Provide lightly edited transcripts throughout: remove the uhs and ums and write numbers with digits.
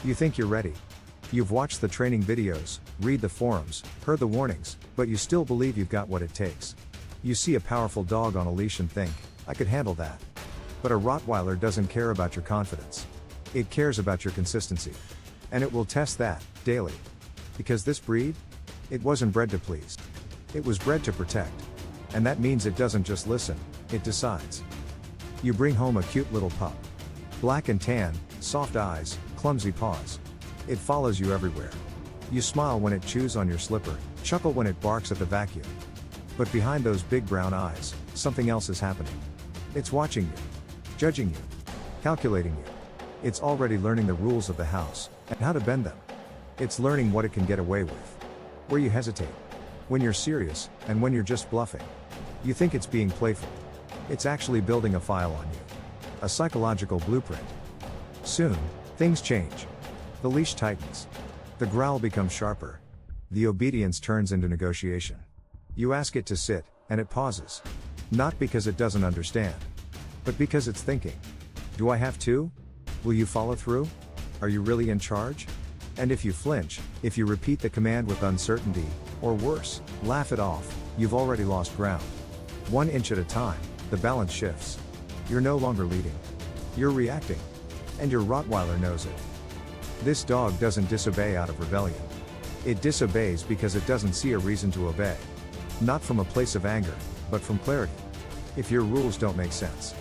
You think you're ready. You've watched the training videos, read the forums, heard the warnings, but you still believe you've got what it takes. You see a powerful dog on a leash and think, I could handle that. But a Rottweiler doesn't care about your confidence. It cares about your consistency. And it will test that, daily. Because this breed? It wasn't bred to please. It was bred to protect. And that means it doesn't just listen, it decides. You bring home a cute little pup. Black and tan, soft eyes, clumsy paws. It follows you everywhere. You smile when it chews on your slipper, chuckle when it barks at the vacuum. But behind those big brown eyes, something else is happening. It's watching you, judging you, calculating you. It's already learning the rules of the house, and how to bend them. It's learning what it can get away with. Where you hesitate. When you're serious, and when you're just bluffing. You think it's being playful. It's actually building a file on you. A psychological blueprint. Soon, things change. The leash tightens. The growl becomes sharper. The obedience turns into negotiation. You ask it to sit, and it pauses. Not because it doesn't understand. But because it's thinking. Do I have to? Will you follow through? Are you really in charge? And if you flinch, if you repeat the command with uncertainty, or worse, laugh it off, you've already lost ground. 1 inch at a time, the balance shifts. You're no longer leading. You're reacting. And your Rottweiler knows it. This dog doesn't disobey out of rebellion. It disobeys because it doesn't see a reason to obey. Not from a place of anger, but from clarity. If your rules don't make sense.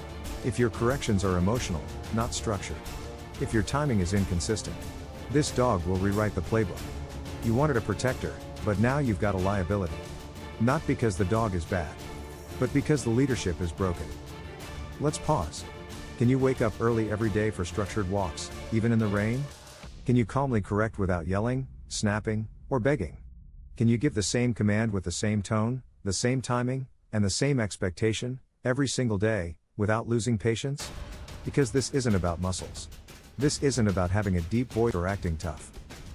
If your corrections are emotional, not structured. If your timing is inconsistent. This dog will rewrite the playbook. You wanted a protector, but now you've got a liability. Not because the dog is bad. But because the leadership is broken. Let's pause. Can you wake up early every day for structured walks, even in the rain? Can you calmly correct without yelling, snapping, or begging? Can you give the same command with the same tone, the same timing, and the same expectation, every single day, without losing patience? Because this isn't about muscles. This isn't about having a deep voice or acting tough.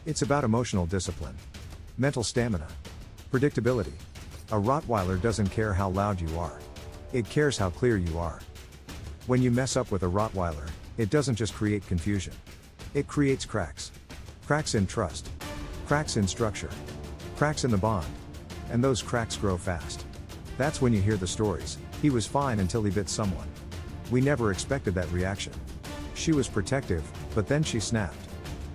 It's about emotional discipline. Mental stamina. Predictability. A Rottweiler doesn't care how loud you are. It cares how clear you are. When you mess up with a Rottweiler, it doesn't just create confusion. It creates cracks. Cracks in trust. Cracks in structure. Cracks in the bond. And those cracks grow fast. That's when you hear the stories, he was fine until he bit someone. We never expected that reaction. She was protective, but then she snapped.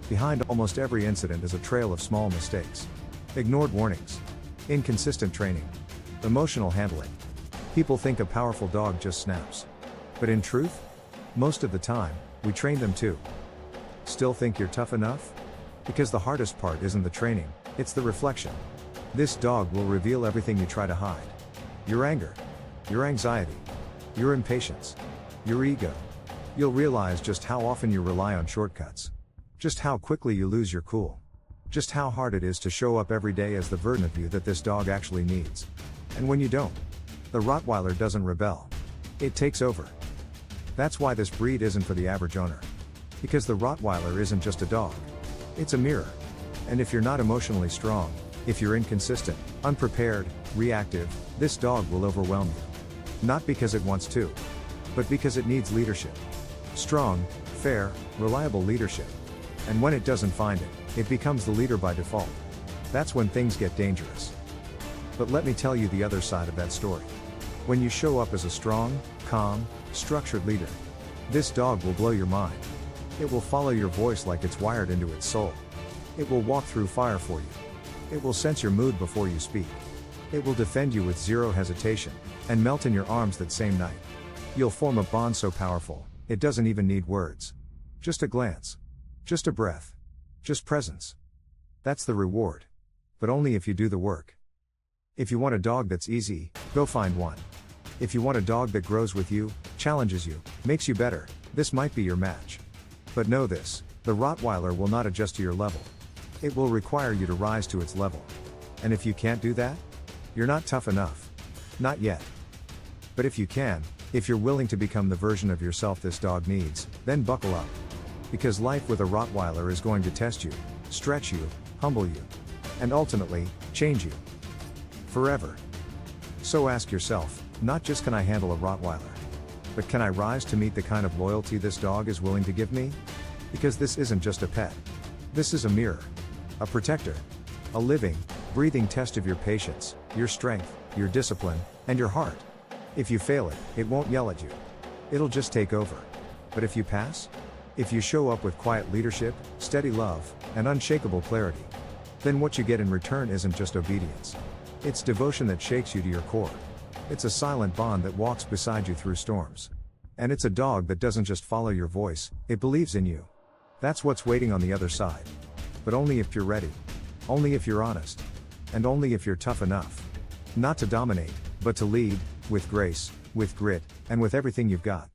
Behind almost every incident is a trail of small mistakes. Ignored warnings. Inconsistent training. Emotional handling. People think a powerful dog just snaps. But in truth, most of the time, we train them too. Still think you're tough enough? Because the hardest part isn't the training, it's the reflection. This dog will reveal everything you try to hide. Your anger. Your anxiety. Your impatience. Your ego. You'll realize just how often you rely on shortcuts. Just how quickly you lose your cool. Just how hard it is to show up every day as the version of you that this dog actually needs. And when you don't, the Rottweiler doesn't rebel. It takes over. That's why this breed isn't for the average owner. Because the Rottweiler isn't just a dog. It's a mirror. And if you're not emotionally strong, if you're inconsistent, unprepared, reactive, this dog will overwhelm you. Not because it wants to, but because it needs leadership. Strong, fair, reliable leadership. And when it doesn't find it, it becomes the leader by default. That's when things get dangerous. But let me tell you the other side of that story. When you show up as a strong, calm, structured leader, this dog will blow your mind. It will follow your voice like it's wired into its soul. It will walk through fire for you. It will sense your mood before you speak. It will defend you with zero hesitation, and melt in your arms that same night. You'll form a bond so powerful, it doesn't even need words. Just a glance. Just a breath. Just presence. That's the reward. But only if you do the work. If you want a dog that's easy, go find one. If you want a dog that grows with you, challenges you, makes you better, this might be your match. But know this, the Rottweiler will not adjust to your level. It will require you to rise to its level. And if you can't do that, you're not tough enough. Not yet. But if you can, if you're willing to become the version of yourself this dog needs, then buckle up. Because life with a Rottweiler is going to test you, stretch you, humble you, and ultimately, change you. Forever. So ask yourself, not just can I handle a Rottweiler, but can I rise to meet the kind of loyalty this dog is willing to give me? Because this isn't just a pet. This is a mirror. A protector. A living, breathing test of your patience, your strength, your discipline, and your heart. If you fail it, it won't yell at you. It'll just take over. But if you pass? If you show up with quiet leadership, steady love, and unshakable clarity, then what you get in return isn't just obedience. It's devotion that shakes you to your core. It's a silent bond that walks beside you through storms. And it's a dog that doesn't just follow your voice, it believes in you. That's what's waiting on the other side. But only if you're ready. Only if you're honest. And only if you're tough enough. Not to dominate, but to lead, with grace, with grit, and with everything you've got.